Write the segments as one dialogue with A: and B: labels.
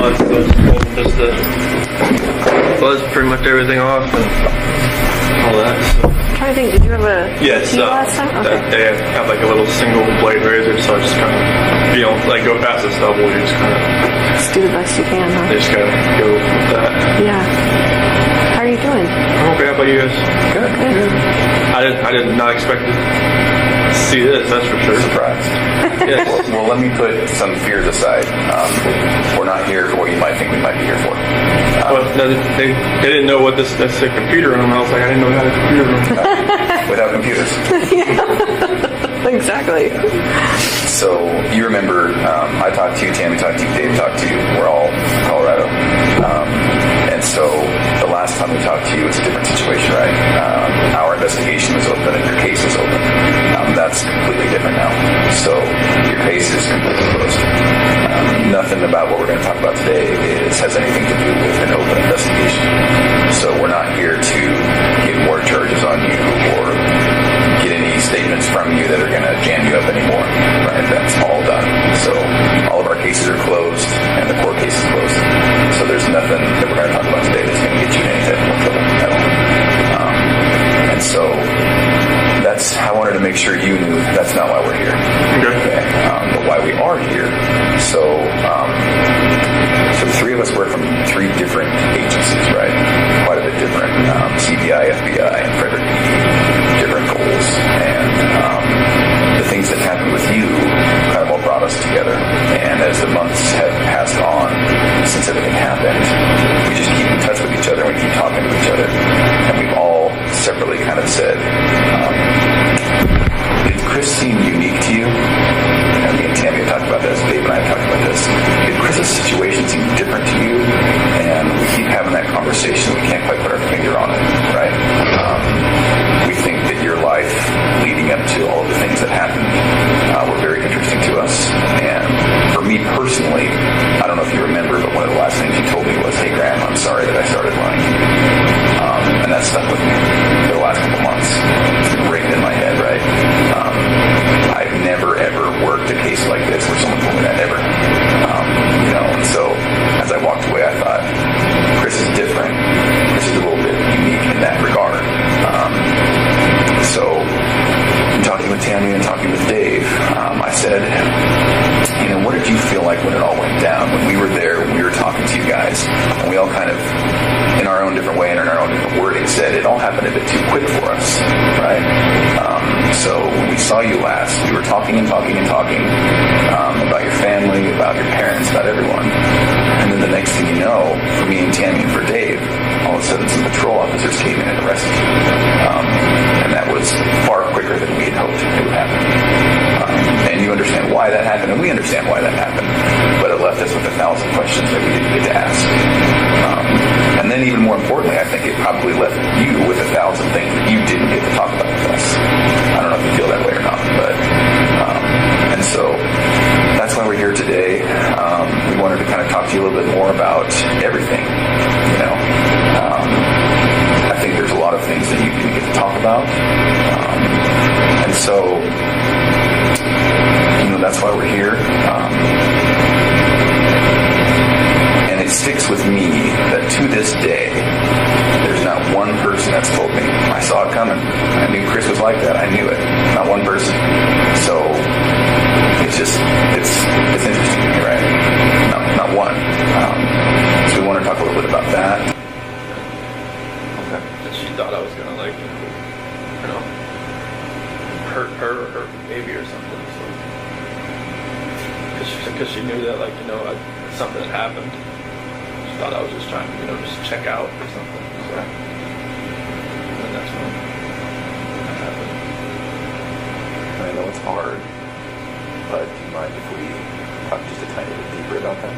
A: months, so it's cool just to buzz pretty much everything off and all that. So.
B: I'm trying to think, did you have a key last time? Okay.
A: That day I had like a little single blade razor, so I just kind of, like go past the stubble, you just kind of...
B: Just do the best you can, huh?
A: You just gotta go with that.
B: Yeah. How are you doing?
A: I'm okay, how about you guys?
B: Good. Good.
A: I did not expect to see this, that's for sure.
C: Surprised.
A: Yes.
C: Well, let me put some fears aside. We're not here for what you might think we might be here for.
A: Well, they didn't know what that's a computer room. I was like, I didn't know we had a computer room.
C: Without computers.
B: Exactly.
C: So you remember, I talked to you, Tammy talked to you, Dave talked to you. We're all in Colorado. And so the last time we talked to you, it's a different situation, right? Our investigation was open and your case was open. That's completely different now. So your case is completely closed. Nothing about what we're going to talk about today has anything to do with an open investigation. So we're not here to get more charges on you or get any statements from you that are going to jam you up anymore, right? That's all done. So all of our cases are closed and the court case is closed. So there's nothing that we're going to talk about today that's going to get you in any type of trouble at all. And so I wanted to make sure you knew that's not why we're here. Okay. But why we are here. So the three of us work from three different agencies, right? Quite a bit different. CBI, FBI, and Frederick PD. Different goals. And the things that happened with you kind of all brought us together. And as the months have passed on since everything happened, we just keep in touch with each other and we keep talking to each other. And we've all separately kind of said, did Chris seem unique to you? And me and Tammy talked about this, Dave and I talked about this. Did Chris's situation seem different to you? And we keep having that conversation. We can't quite put our finger on it, right? We think that your life leading up to all of the things that happened were very interesting to us. And for me personally, I don't know if you remember, but one of the last things you told me was, hey, Graham, I'm sorry that I started lying. And that stuck with me for the last couple months. It's been ringing in my head, right? I've never, ever worked a case like this where someone told me that ever. And so as I walked away, I thought, Chris is different. Chris is a little bit unique in that regard. So in talking with Tammy and talking with Dave, I said, what did you feel like when it all went down? When we were there, when we were talking to you guys, and we all kind of, in our own different way and in our own different wording, said it all happened a bit too quick for us, right? So when we saw you last, we were talking and talking and talking about your family, about your parents, about everyone. And then the next thing you know, for me and Tammy and for Dave, all of a sudden some patrol officers came in and arrested you. And that was far quicker than we had hoped it would happen. And you understand why that happened, and we understand why that happened. But it left us with 1,000 questions that we didn't get to ask. And then even more importantly, I think it probably left you with 1,000 things that you didn't get to talk about with us. I don't know if you feel that way or not, but and so that's why we're here today. We wanted to kind of talk to you a little bit more about everything. I think there's a lot of things that you didn't get to talk about, and so that's why we're here. And it sticks with me that to this day, there's not one person that's told me, I saw it coming. I knew Chris was like that. I knew it. Not one person. So it's interesting to me, right? Not one. So we want to talk a little bit about that.
A: Okay. And she thought I was going to hurt her or baby or something. Because she knew that, something had happened. She thought I was just trying to, just check out or something. So, and that's when that happened.
C: I know it's hard, but do you mind if we talk just a tiny bit deeper about that?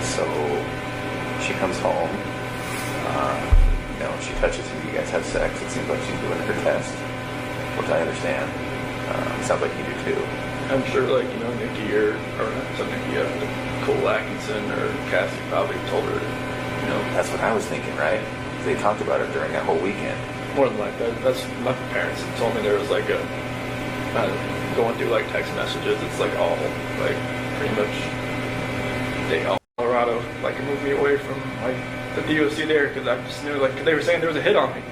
C: So, she comes home, she touches you, you guys have sex, it seems like she's doing her test, which I understand. Sounds like you do too.
A: I'm sure, Nikki Nicole Atkinson or Cassie probably told her,
C: That's what I was thinking, right? They talked about it during that whole weekend.
A: More than likely. That's my parents told me there was going through text messages. It's all pretty much they all Colorado. Colorado. Like, it moved me away from like the DOC there because I just knew, like, 'cause they were saying there was a hit on me.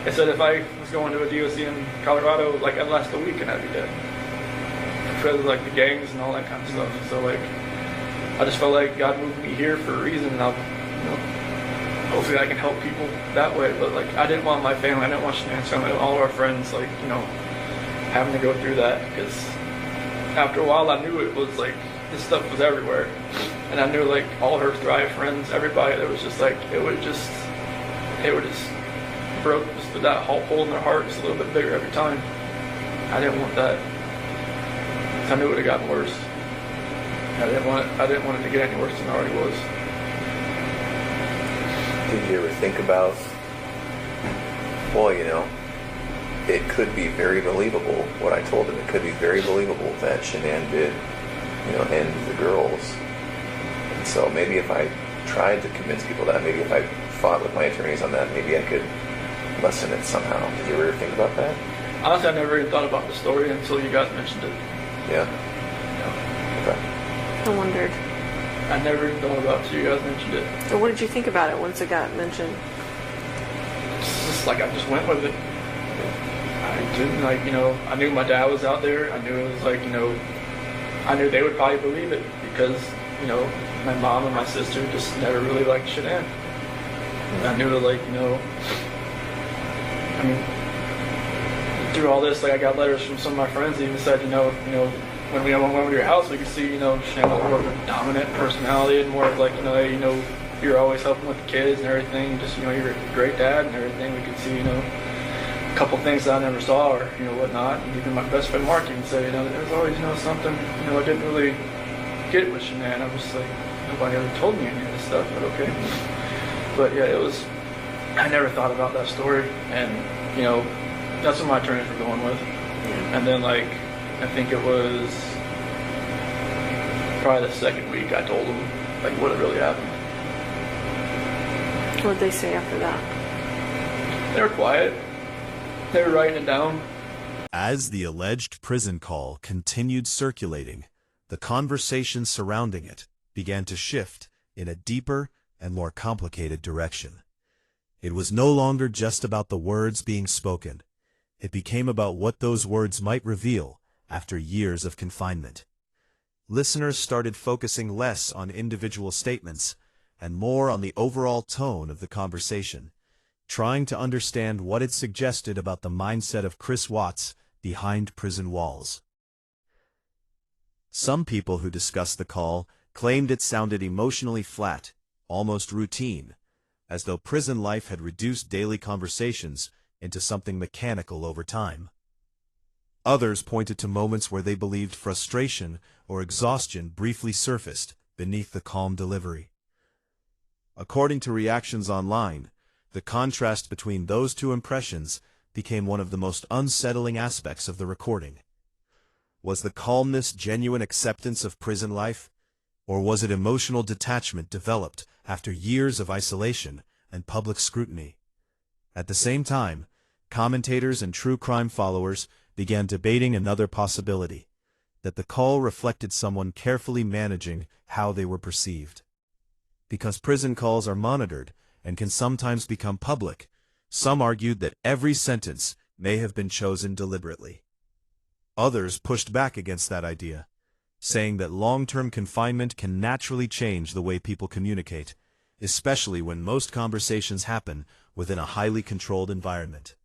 A: They said if I was going to a DOC in Colorado, like, I'd last a week and I'd be dead. Because of like the gangs and all that kind of stuff. So like, I just felt like God moved me here for a reason, and I'll, hopefully I can help people that way. But like, I didn't want my family, I didn't want Shanann's family, all of our friends, like, having to go through that, because after a while I knew it was like, this stuff was everywhere. And I knew like all her Thrive friends, everybody, that was just like, it would just broke just that hole in their heart just a little bit bigger every time. I didn't want that. I knew it would have gotten worse. I didn't want it to get any worse than it already was.
D: Did you ever think about, well, it could be very believable, what I told him, it could be very believable that Shanann did, end the girls. And so maybe if I tried to convince people that, maybe if I fought with my attorneys on that, maybe I could lessen it somehow. Did you ever think about that?
A: Honestly, I never even thought about the story until you guys mentioned it.
D: Yeah? Okay.
B: I wondered.
A: I never even thought about it until you guys mentioned it.
B: So what did you think about it once it got mentioned?
A: It's just like, I just went with it. I didn't, like, I knew my dad was out there. I knew it was like, I knew they would probably believe it because, my mom and my sister just never really liked Shanann. I knew that, like, I mean, through all this, like, I got letters from some of my friends that even said, when we went to your house, we could see, Shanann was more of a dominant personality and more of like, hey, you're always helping with the kids and everything. Just, you're a great dad and everything. We could see, a couple things that I never saw or, whatnot. And even my best friend Mark even said, there was always, something, I didn't really get with Shanann. I was just like, nobody ever told me any of this stuff, but okay. But yeah, I never thought about that story. And, that's what my attorneys were going with. And then, like, I think it was probably the second week I told them, like, what had really happened.
B: What did they say after that?
A: They were quiet. They were writing it down.
E: As the alleged prison call continued circulating, the conversation surrounding it began to shift in a deeper and more complicated direction. It was no longer just about the words being spoken. It became about what those words might reveal after years of confinement. Listeners started focusing less on individual statements and more on the overall tone of the conversation, trying to understand what it suggested about the mindset of Chris Watts behind prison walls. Some people who discussed the call claimed it sounded emotionally flat, almost routine, as though prison life had reduced daily conversations into something mechanical over time. Others pointed to moments where they believed frustration or exhaustion briefly surfaced beneath the calm delivery. According to reactions online, the contrast between those two impressions became one of the most unsettling aspects of the recording. Was the calmness genuine acceptance of prison life, or was it emotional detachment developed after years of isolation and public scrutiny? At the same time, commentators and true crime followers began debating another possibility, that the call reflected someone carefully managing how they were perceived. Because prison calls are monitored and can sometimes become public, some argued that every sentence may have been chosen deliberately. Others pushed back against that idea, saying that long-term confinement can naturally change the way people communicate, especially when most conversations happen within a highly controlled environment.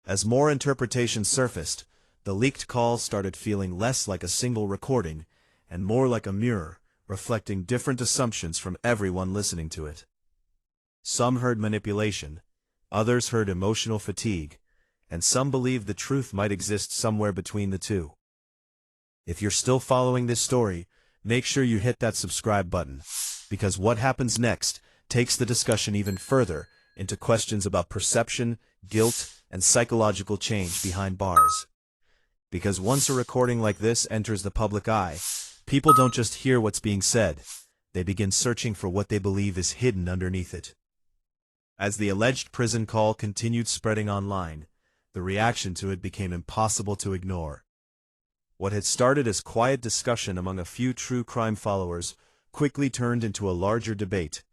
E: As more interpretations surfaced, the leaked call started feeling less like a single recording and more like a mirror, reflecting different assumptions from everyone listening to it. Some heard manipulation, others heard emotional fatigue, and some believed the truth might exist somewhere between the two. If you're still following this story, make sure you hit that subscribe button, because what happens next takes the discussion even further into questions about perception, guilt, and psychological change behind bars. Because once a recording like this enters the public eye, people don't just hear what's being said, they begin searching for what they believe is hidden underneath it. As the alleged prison call continued spreading online, the reaction to it became impossible to ignore. What had started as quiet discussion among a few true crime followers quickly turned into a larger debate,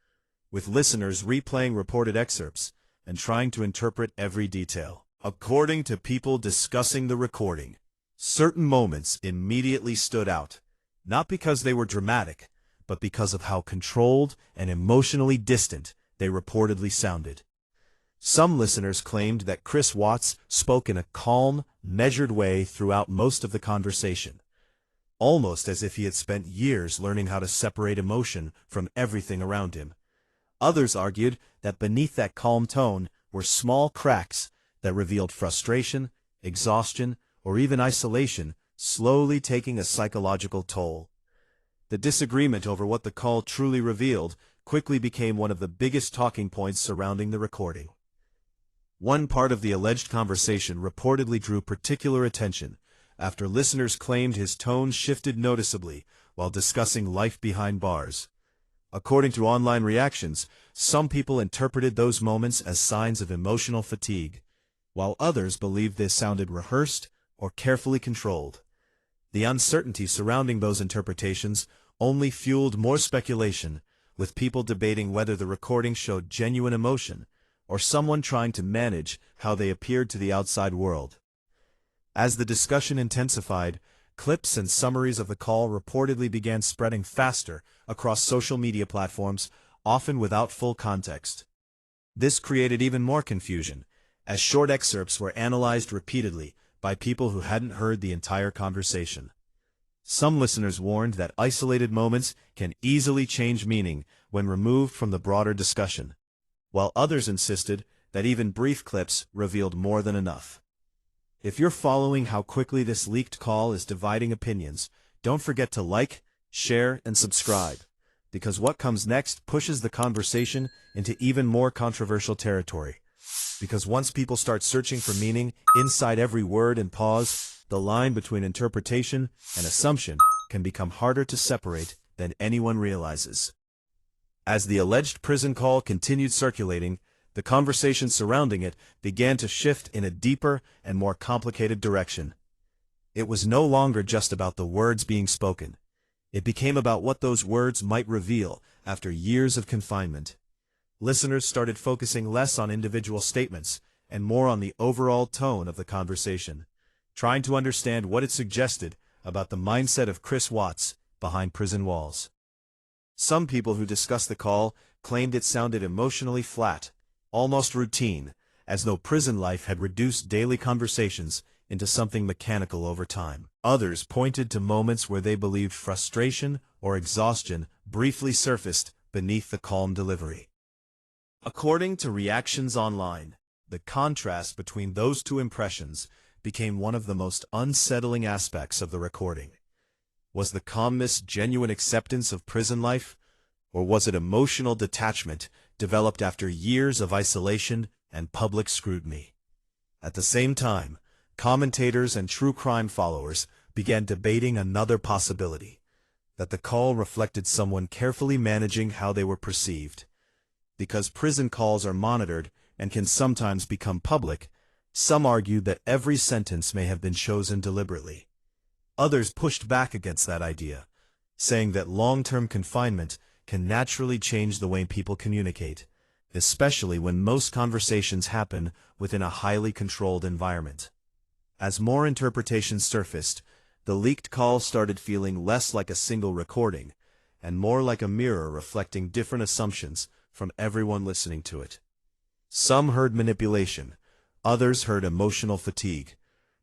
E: with listeners replaying reported excerpts and trying to interpret every detail. According to people discussing the recording, certain moments immediately stood out, not because they were dramatic, but because of how controlled and emotionally distant they reportedly sounded. Some listeners claimed that Chris Watts spoke in a calm, measured way throughout most of the conversation, almost as if he had spent years learning how to separate emotion from everything around him. Others argued that beneath that calm tone were small cracks that revealed frustration, exhaustion, or even isolation, slowly taking a psychological toll. The disagreement over what the call truly revealed quickly became one of the biggest talking points surrounding the recording. One part of the alleged conversation reportedly drew particular attention after listeners claimed his tone shifted noticeably while discussing life behind bars. According to online reactions, some people interpreted those moments as signs of emotional fatigue, while others believed they sounded rehearsed or carefully controlled. The uncertainty surrounding those interpretations only fueled more speculation, with people debating whether the recording showed genuine emotion or someone trying to manage how they appeared to the outside world. As the discussion intensified, clips and summaries of the call reportedly began spreading faster across social media platforms, often without full context. This created even more confusion, as short excerpts were analyzed repeatedly by people who hadn't heard the entire conversation. Some listeners warned that isolated moments can easily change meaning when removed from the broader discussion, while others insisted that even brief clips revealed more than enough. If you're following how quickly this leaked call is dividing opinions, don't forget to like, share, and subscribe, because what comes next pushes the conversation into even more controversial territory. Because once people start searching for meaning inside every word and pause, the line between interpretation and assumption can become harder to separate than anyone realizes. As the alleged prison call continued circulating, the conversation surrounding it began to shift in a deeper and more complicated direction. It was no longer just about the words being spoken. It became about what those words might reveal after years of confinement. Listeners started focusing less on individual statements and more on the overall tone of the conversation, trying to understand what it suggested about the mindset of Chris Watts behind prison walls. Some people who discussed the call claimed it sounded emotionally flat, almost routine, as though prison life had reduced daily conversations into something mechanical over time. Others pointed to moments where they believed frustration or exhaustion briefly surfaced beneath the calm delivery. According to reactions online, the contrast between those two impressions became one of the most unsettling aspects of the recording. Was the calmness genuine acceptance of prison life, or was it emotional detachment developed after years of isolation and public scrutiny? At the same time, commentators and true crime followers began debating another possibility, that the call reflected someone carefully managing how they were perceived. Because prison calls are monitored and can sometimes become public, some argued that every sentence may have been chosen deliberately. Others pushed back against that idea, saying that long-term confinement can naturally change the way people communicate, especially when most conversations happen within a highly controlled environment. As more interpretations surfaced, the leaked call started feeling less like a single recording, and more like a mirror reflecting different assumptions from everyone listening to it. Some heard manipulation, others heard emotional fatigue,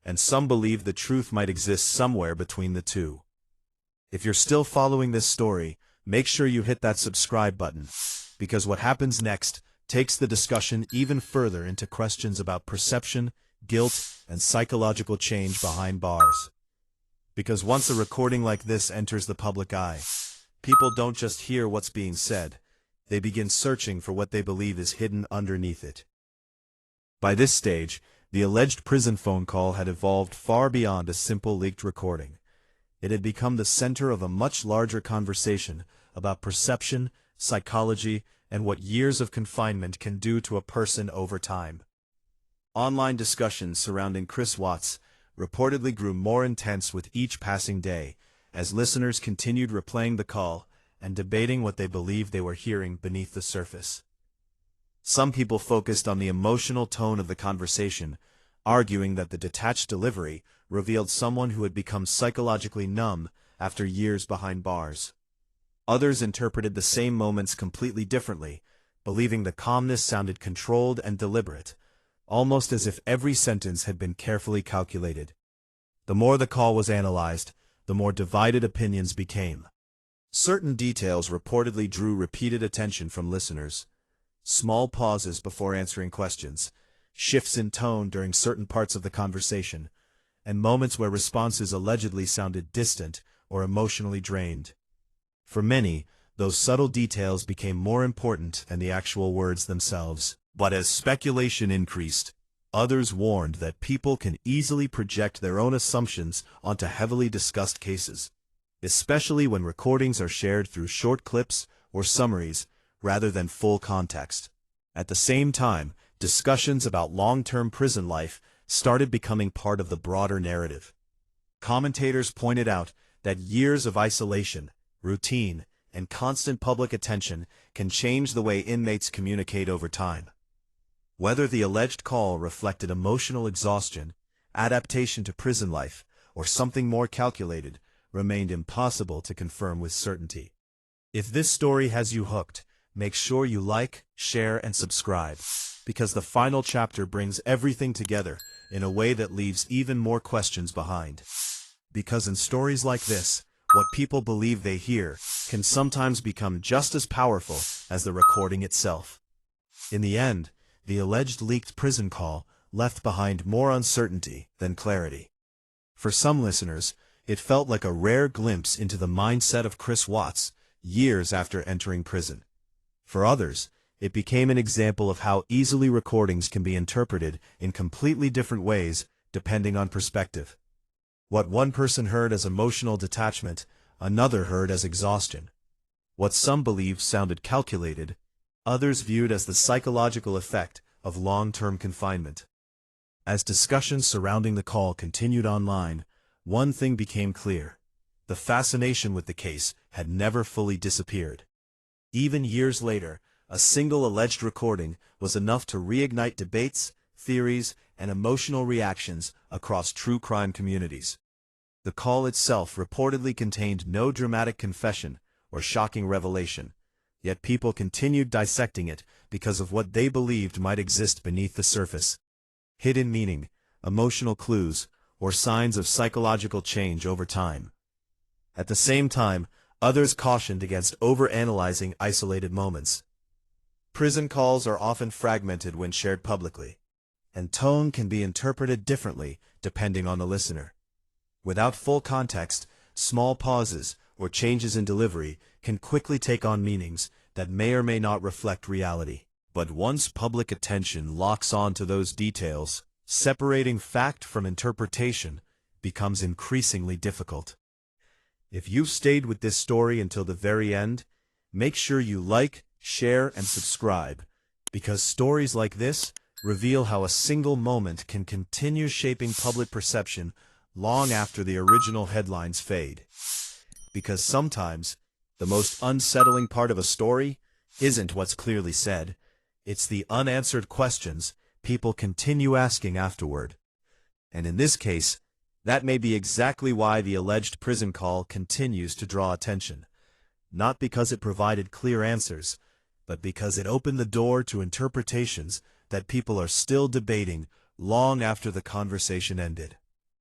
E: and some believed the truth might exist somewhere between the two. If you're still following this story, make sure you hit that subscribe button, because what happens next takes the discussion even further into questions about perception, guilt, and psychological change behind bars. Because once a recording like this enters the public eye, people don't just hear what's being said, they begin searching for what they believe is hidden underneath it. By this stage, the alleged prison phone call had evolved far beyond a simple leaked recording. It had become the center of a much larger conversation about perception, psychology, and what years of confinement can do to a person over time. Online discussions surrounding Chris Watts reportedly grew more intense with each passing day, as listeners continued replaying the call and debating what they believed they were hearing beneath the surface. Some people focused on the emotional tone of the conversation, arguing that the detached delivery revealed someone who had become psychologically numb after years behind bars. Others interpreted the same moments completely differently, believing the calmness sounded controlled and deliberate, almost as if every sentence had been carefully calculated. The more the call was analyzed, the more divided opinions became. Certain details reportedly drew repeated attention from listeners. Small pauses before answering questions, shifts in tone during certain parts of the conversation, and moments where responses allegedly sounded distant or emotionally drained. For many, those subtle details became more important than the actual words themselves. But as speculation increased, others warned that people can easily project their own assumptions onto heavily discussed cases, especially when recordings are shared through short clips or summaries rather than full context. At the same time, discussions about long-term prison life started becoming part of the broader narrative. Commentators pointed out that years of isolation, routine, and constant public attention can change the way inmates communicate over time. Whether the alleged call reflected emotional exhaustion, adaptation to prison life, or something more calculated remained impossible to confirm with certainty. If this story has you hooked, make sure you like, share, and subscribe, because the final chapter brings everything together in a way that leaves even more questions behind. Because in stories like this, what people believe they hear can sometimes become just as powerful as the recording itself. In the end, the alleged leaked prison call left behind more uncertainty than clarity. For some listeners, it felt like a rare glimpse into the mindset of Chris Watts years after entering prison. For others, it became an example of how easily recordings can be interpreted in completely different ways depending on perspective. What one person heard as emotional detachment, another heard as exhaustion. What some believed sounded calculated, others viewed as the psychological effect of long-term confinement. As discussions surrounding the call continued online, one thing became clear: the fascination with the case had never fully disappeared. Even years later, a single alleged recording was enough to reignite debates, theories, and emotional reactions across true crime communities. The call itself reportedly contained no dramatic confession or shocking revelation, yet people continued dissecting it because of what they believed might exist beneath the surface: hidden meaning, emotional clues, or signs of psychological change over time. At the same time, others cautioned against overanalyzing isolated moments. Prison calls are often fragmented when shared publicly, and tone can be interpreted differently depending on the listener. Without full context, small pauses or changes in delivery can quickly take on meanings that may or may not reflect reality. But once public attention locks on to those details, separating fact from interpretation becomes increasingly difficult. If you've stayed with this story until the very end, make sure you like, share, and subscribe, because stories like this reveal how a single moment can continue shaping public perception long after the original headlines fade. Because sometimes, the most unsettling part of a story isn't what's clearly said, it's the unanswered questions people continue asking afterward. And in this case, that may be exactly why the alleged prison call continues to draw attention. Not because it provided clear answers, but because it opened the door to interpretations that people are still debating long after the conversation ended.